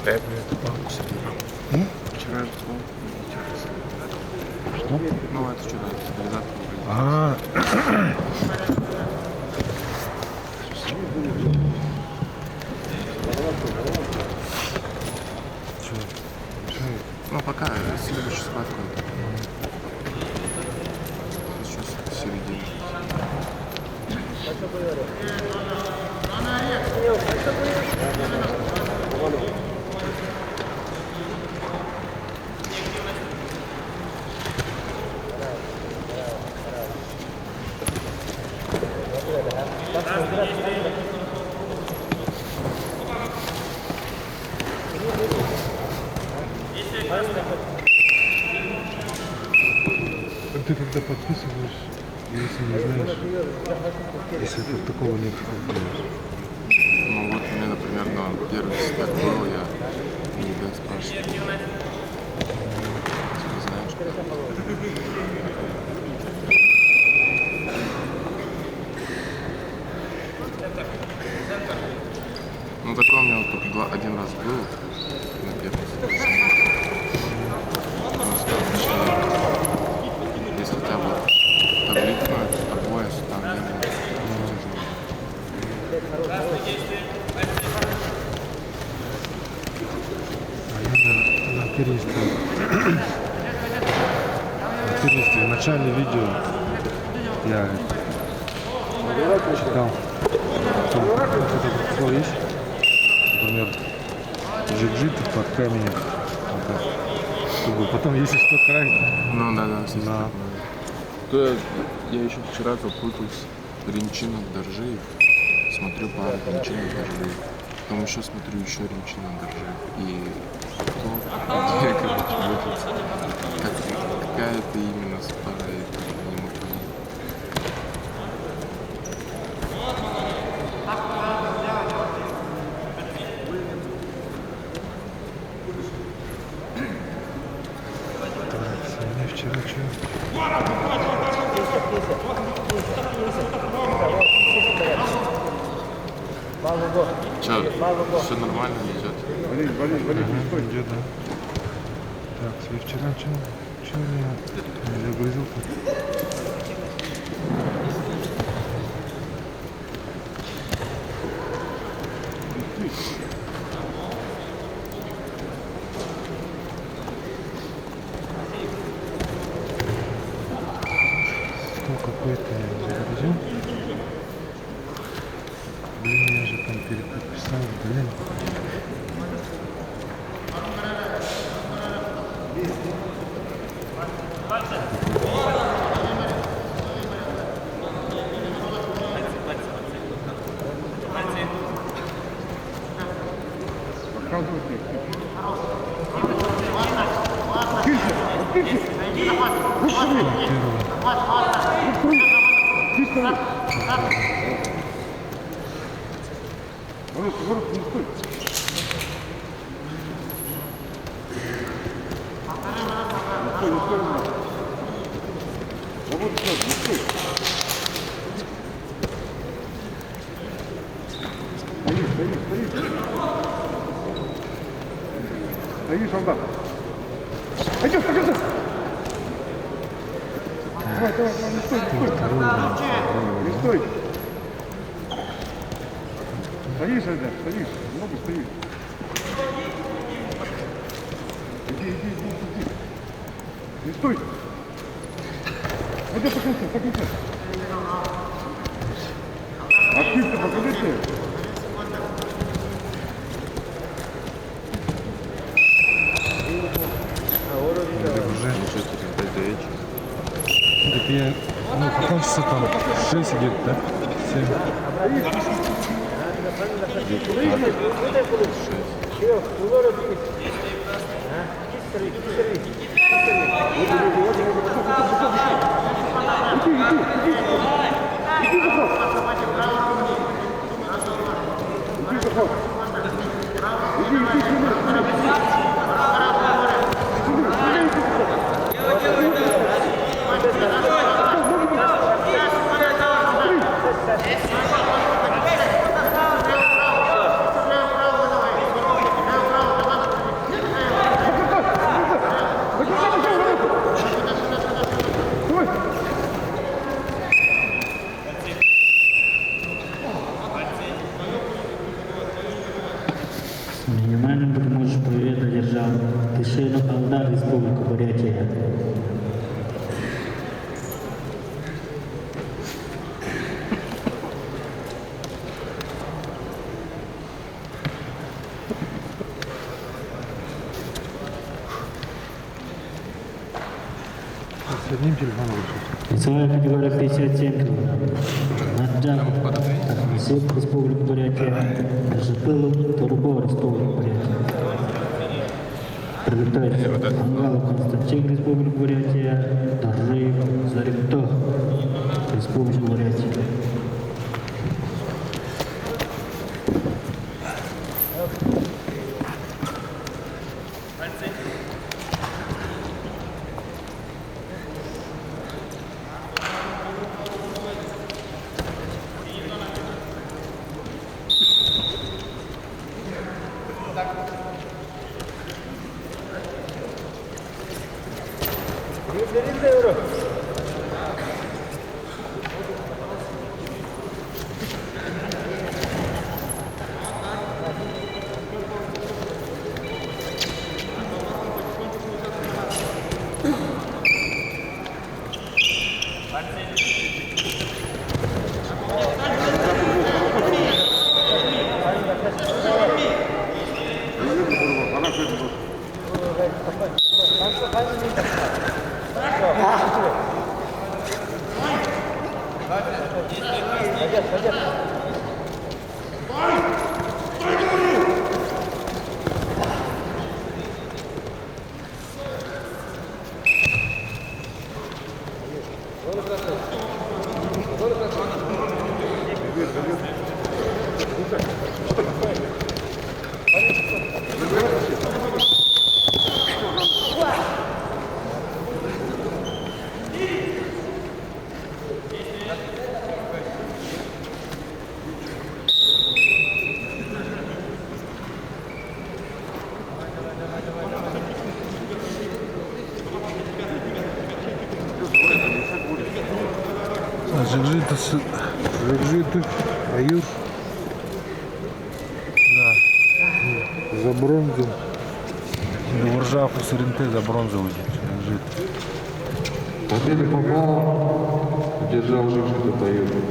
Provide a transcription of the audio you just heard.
Пятый банк собирал. Вчера же был. Что? Ну, это вчера, завтра. А, Ну, пока следующую схватку. Сейчас в середине. ты когда подписываешь, если не знаешь, если такого нет, Ну вот у меня, например, на первый стек был, я не спрашиваю. Ты знаешь? Ну такой у меня вот только один раз был на первом стеке. Он сказал, что если у тебя вот табличка, обои, там не было. на туристе. На туристе. В начале видео я читал. Что есть? Например, джиу-джитсу под каменем. Чтобы потом, если что, край. Ну да, Да. То я еще вчера запутался. Ринчинок Доржиев. Смотрю пару Ринчинок Доржиев. Потом еще смотрю еще Ринчинок Доржиев. И кто, где, короче, выпустился. Какая это именно спара, я не могу понять. Мне вчера что? Че, все нормально идет? Идет, да. Так, я вчера что я загрузил-то? Что какой-то я загрузил? Блин, я же там переподписал, блин. Стоишь, солдат. Пойдем, пойдем. Давай, не стой, не стой. Стоишь, солдат, стоишь, много стоишь. Иди. Не стой. Пойдем, покрути. Активно покажите. Так я, каком часу там? 6 идет, да? 7. Вершина Алдар, Республика Бурятия. С одним телефоном вышел. Весовая категория 57 килограмм. Наджан, Тарханасип, Республика Бурятия. Житылов, Турбо, Республика Бурятия. Приготовить Ангалов Константин, Республика Бурятия. Даржиев, Зарипто, Республика Бурятия. Жигжитов, Аюр. Да. За бронзу. Нуржав и Суренте за бронзу Жигжит. Победа попала. Держал Жигжитов Аюр.